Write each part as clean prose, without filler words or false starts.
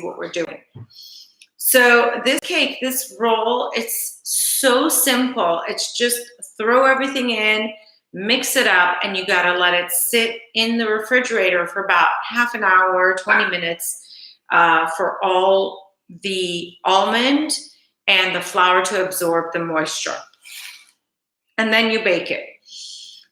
what we're doing. So this cake, this roll, it's so simple. It's just throw everything in, mix it up, and you gotta let it sit in the refrigerator for about half an hour, 20 minutes for all the almond and the flour to absorb the moisture. And then you bake it.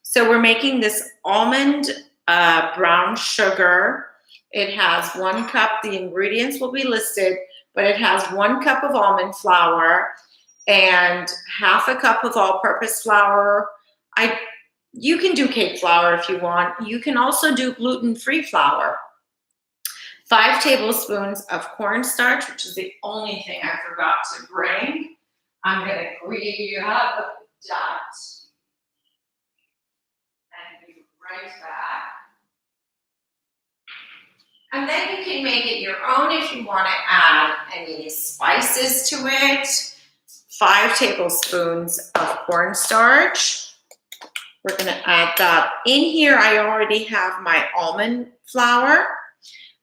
So we're making this almond brown sugar. It has 1 cup, the ingredients will be listed, but it has 1 cup of almond flour and half a cup of all-purpose flour. You can do cake flour if you want. You can also do gluten-free flour. 5 tablespoons of cornstarch, which is the only thing I forgot to bring. I'm going to grab that and be right back. And then you can make it your own if you want to add any spices to it. 5 tablespoons of cornstarch. We're going to add that. In here, I already have my almond flour,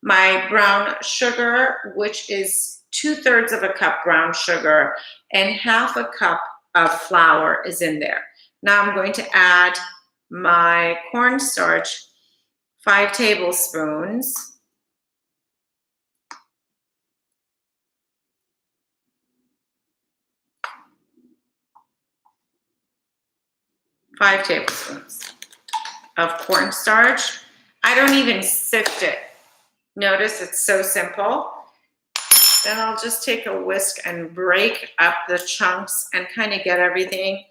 my brown sugar, which is 2/3 of a cup brown sugar, and half a cup of flour is in there. Now I'm going to add my cornstarch, 5 tablespoons. 5 tablespoons of cornstarch. I don't even sift it. Notice it's so simple. Then I'll just take a whisk and break up the chunks and kind of get everything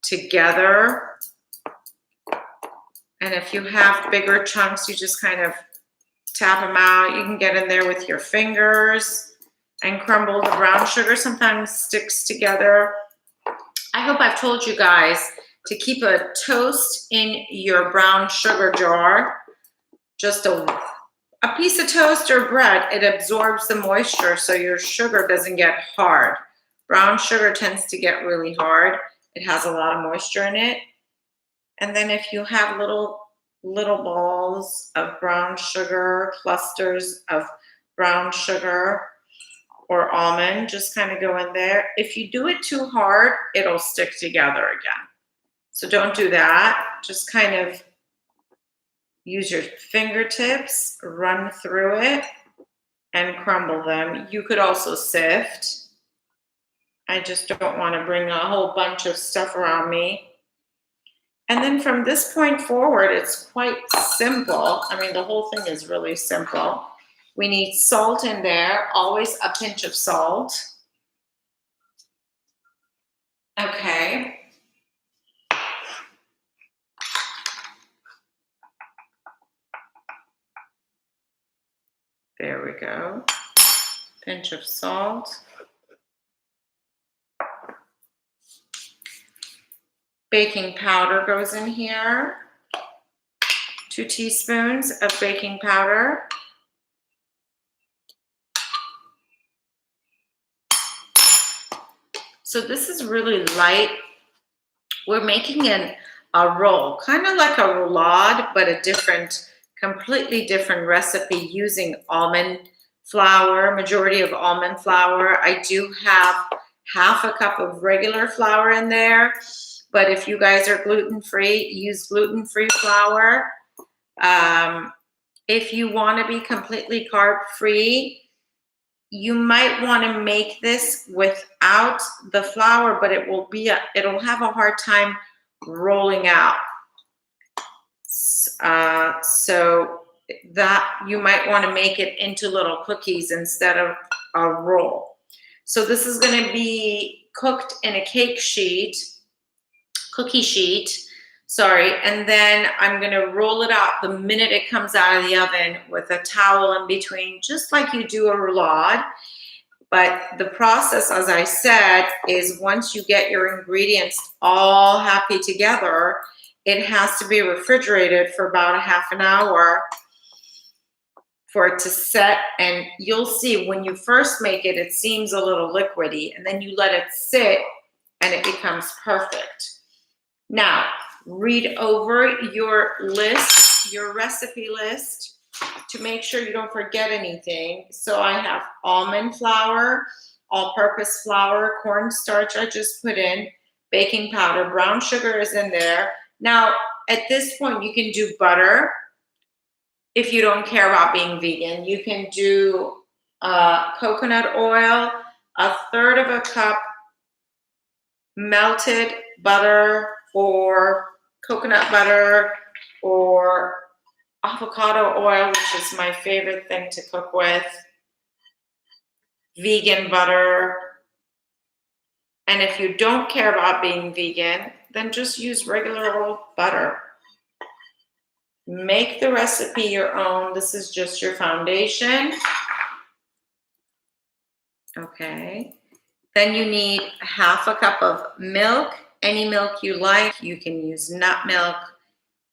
together. And if you have bigger chunks, you just kind of tap them out. You can get in there with your fingers and crumble the brown sugar. Sometimes sticks together. I hope I've told you guys to keep a toast in your brown sugar jar, just a piece of toast or bread. It absorbs the moisture so your sugar doesn't get hard. Brown sugar tends to get really hard. It has a lot of moisture in it. And then if you have little balls of brown sugar, clusters of brown sugar or almond, just kind of go in there. If you do it too hard, it'll stick together again. So don't do that. Just kind of use your fingertips, run through it, and crumble them. You could also sift. I just don't want to bring a whole bunch of stuff around me. And then from this point forward, it's quite simple. I mean, the whole thing is really simple. We need salt in there, always a pinch of salt. Okay. There we go. Pinch of salt. Baking powder goes in here. 2 teaspoons of baking powder. So this is really light. We're making a roll, kind of like a roulade, but a completely different recipe using almond flour, majority of almond flour. I do have half a cup of regular flour in there, but if you guys are gluten-free, use gluten-free flour. If you want to be completely carb-free, you might want to make this without the flour, but it'll have a hard time rolling out. So that you might want to make it into little cookies instead of a roll. So this is going to be cooked in a cookie sheet, sorry, and then I'm going to roll it out the minute it comes out of the oven with a towel in between, just like you do a roulade. But the process, as I said, is once you get your ingredients all happy together, it has to be refrigerated for about a half an hour for it to set. And you'll see when you first make it, it seems a little liquidy, and then you let it sit and it becomes perfect. Now, read over your list, your recipe list, to make sure you don't forget anything. So I have almond flour, all-purpose flour, cornstarch I just put in, baking powder, brown sugar is in there. Now, at this point, you can do butter if you don't care about being vegan. You can do coconut oil, a third of a cup melted butter or coconut butter or avocado oil, which is my favorite thing to cook with, vegan butter. And if you don't care about being vegan, then just use regular old butter. Make the recipe your own. This is just your foundation. Okay. Then you need half a cup of milk, any milk you like. You can use nut milk.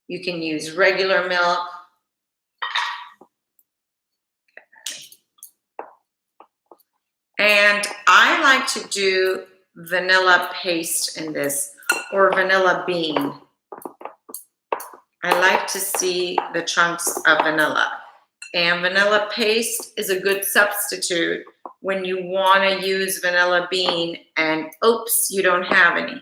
You can use regular milk. And I like to do vanilla paste in this, or vanilla bean. I like to see the chunks of vanilla. And vanilla paste is a good substitute when you want to use vanilla bean and oops, you don't have any.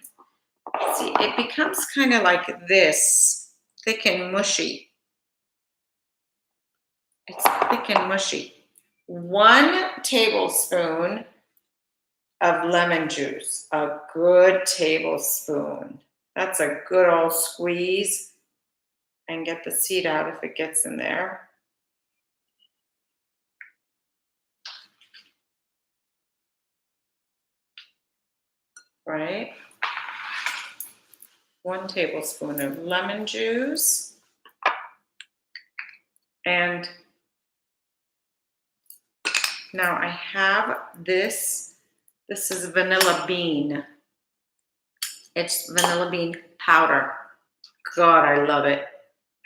See, it becomes kind of like this, thick and mushy. It's thick and mushy. 1 tablespoon of lemon juice, a good tablespoon. That's a good old squeeze. And get the seed out if it gets in there. Right? 1 tablespoon of lemon juice. And now I have this. This is vanilla bean. It's vanilla bean powder. God, I love it.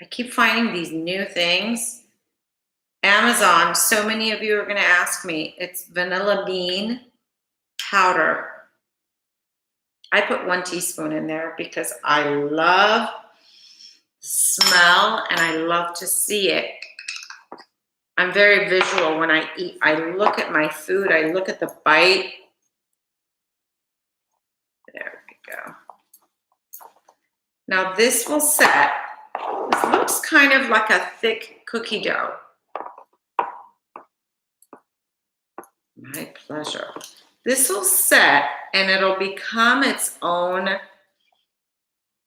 I keep finding these new things. Amazon, so many of you are going to ask me. It's vanilla bean powder. I put 1 teaspoon in there because I love the smell and I love to see it. I'm very visual when I eat. I look at my food. I look at the bite. There we go. Now this will set. This looks kind of like a thick cookie dough. My pleasure. This will set and it'll become its own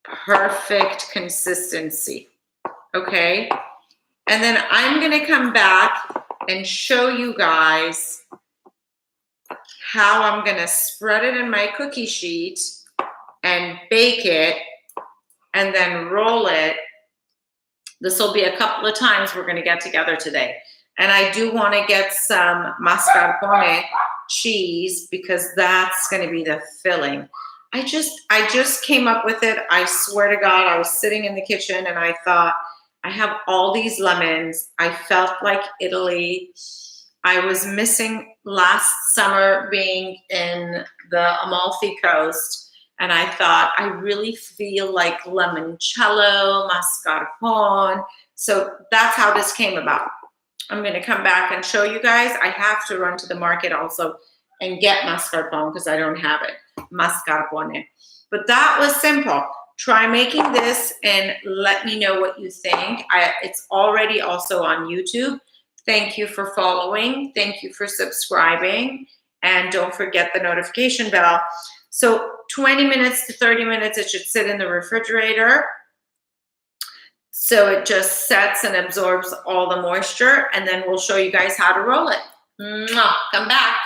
perfect consistency. Okay? And then I'm going to come back and show you guys how I'm going to spread it in my cookie sheet and bake it and then roll it. This will be a couple of times we're going to get together today. And I do want to get some mascarpone cheese because that's going to be the filling. I just came up with it. I swear to God, I was sitting in the kitchen and I thought, I have all these lemons. I felt like Italy. I was missing last summer being in the Amalfi Coast. And I thought, I really feel like limoncello, mascarpone. So that's how this came about. I'm going to come back and show you guys. I have to run to the market also and get mascarpone because I don't have it. Mascarpone. But that was simple. Try making this and let me know what you think. It's already also on YouTube. Thank you for following. Thank you for subscribing. And don't forget the notification bell. So 20 minutes to 30 minutes, it should sit in the refrigerator. So it just sets and absorbs all the moisture. And then we'll show you guys how to roll it. Mwah. Come back.